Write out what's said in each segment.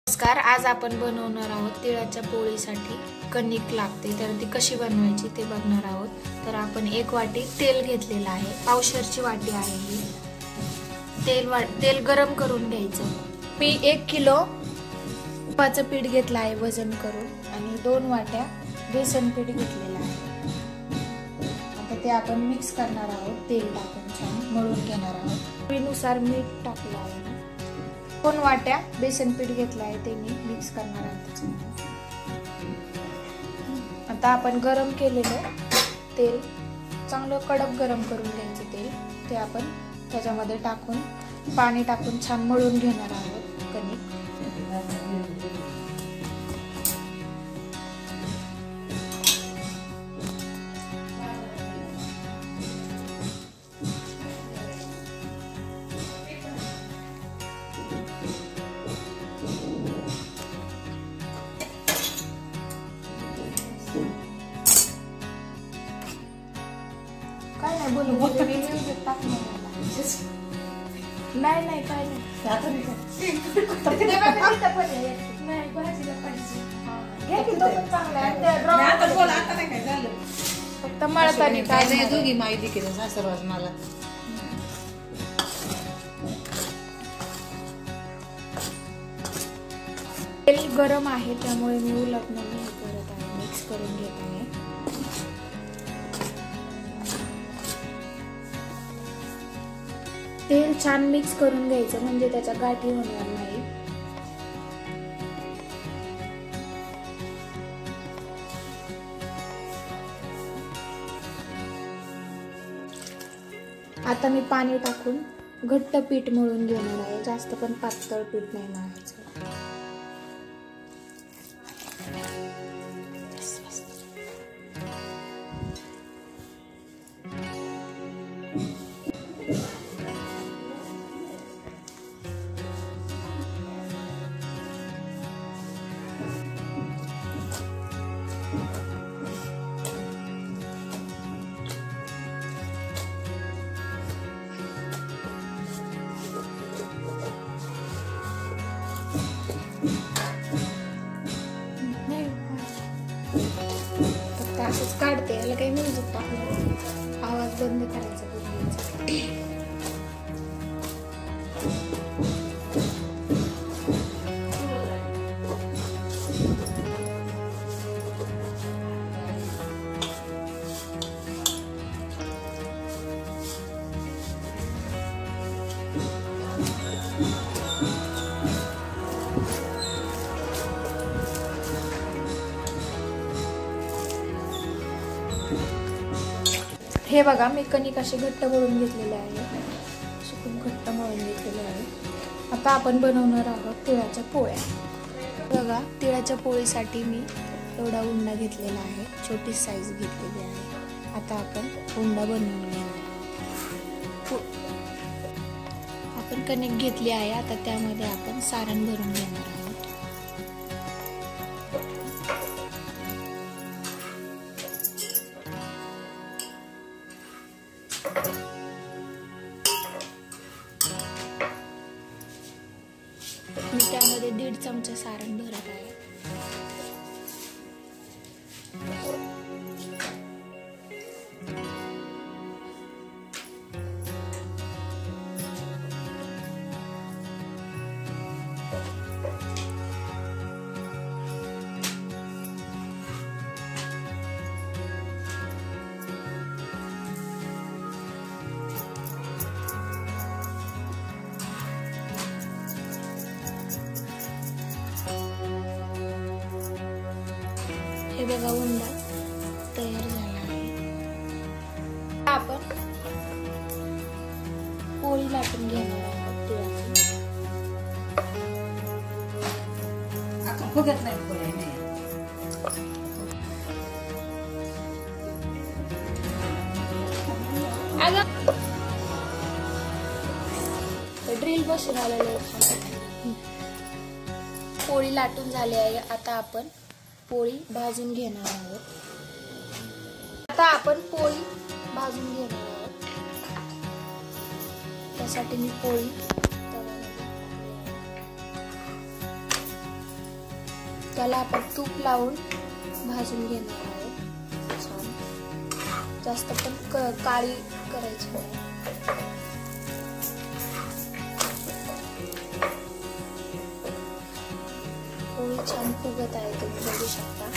नमस्कार, आज आपण बनवणार आहोत तिळाच्या पोळीसाठी कणिक लागते, तर ती कशी बनवायची ते बघणार आहोत। तर आपण 1 वाटी तेल घेतलेलं आहे, पावशेरची वाटी आहे ही। तेल गरम करून घ्यायचं। मी 1 किलो गव्हाचं पीठ घेतलं आहे वजन करून आणि 2 वाट्या बेसन पीठ घेतलेलं आहे। आता ते आपण मिक्स करणार आहोत, तेल टाकून छान मळून घेणार आहोत। चवीनुसार मीठ टाकलं आहे। 2 वाट्या बेसन पीठ घेतलं आहे, ते मी मिक्स करणार आहे। आता आपण गरम केलेलं तेल चांगलं कडक गरम करून घ्यायचं तेल, ते आपण त्याच्यामध्ये टाकून पाणी टाकून छान मळून घेणार आहोत कणिक। काय नाही बोलू म्युझिक टाकणार नाही काय नाही फक्त मळताना काय नाही दोघी माहिती केलं सासरवास मला। तेल गरम आहे त्यामुळे मी उलटणं नाही करत आहे, मिक्स करून घेत आहे। तेल छान मिक्स करून घ्यायचं म्हणजे त्याच्या गाठी होणार नाही। आता मी पाणी टाकून घट्ट पीठ मळून घेणार आहे, जास्त पण पातळ पीठ नाही मळायचं। असंच काढते, याला काही म्युझिक टाकणार, आवाज बंद करायचा हे बघा, मी कणिक अशी घट्ट मळून घेतलेले आहे, खूप घट्ट मळून घेतलेले आहे। आता आपण बनवणार आहोत तिळाच्या पोळ्या। बघा, तिळाच्या पोळीसाठी मी एवढा उंडा घेतलेला आहे, छोटी साईज घेतलेली आहे। आता आपण उंडा बनवून घेणार। आपण कणिक घेतली आहे, आता त्यामध्ये आपण सारण भरून घेणार आहोत। मी त्यामध्ये 1.5 चमचा सारण भरत आहे। हे बघा, उंडा तयार झाला आहे। आपण पोळी लाटून घेणार आहोत तिळाची। फुगत नाही पोळी नाही। ड्रिल बसून आलेलं पोळी लाटून झाली आहे। आता आपण पोळी भाजून घेणार आहोत। त्यासाठी मी पोळी त्याला आपण तूप लावून भाजून घेणार आहोत छान. जास्त पण काळी करायची नाही. पोळी छान फुगत आहे, तुम्ही बघू शकता.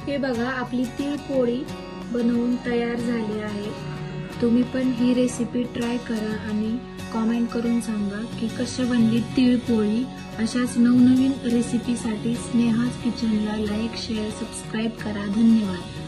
हे बघा, आपली तीळ पोळी बनवून तयार झाली आहे. तुम्ही पण ही रेसिपी ट्राय करा आणि कॉमेंट करून सांगा की कशी बनली तीळ पोळी. अशाच नवनवीन रेसिपीसाठी स्नेहाज किचनला लाईक, शेअर, सबस्क्राईब करा. धन्यवाद.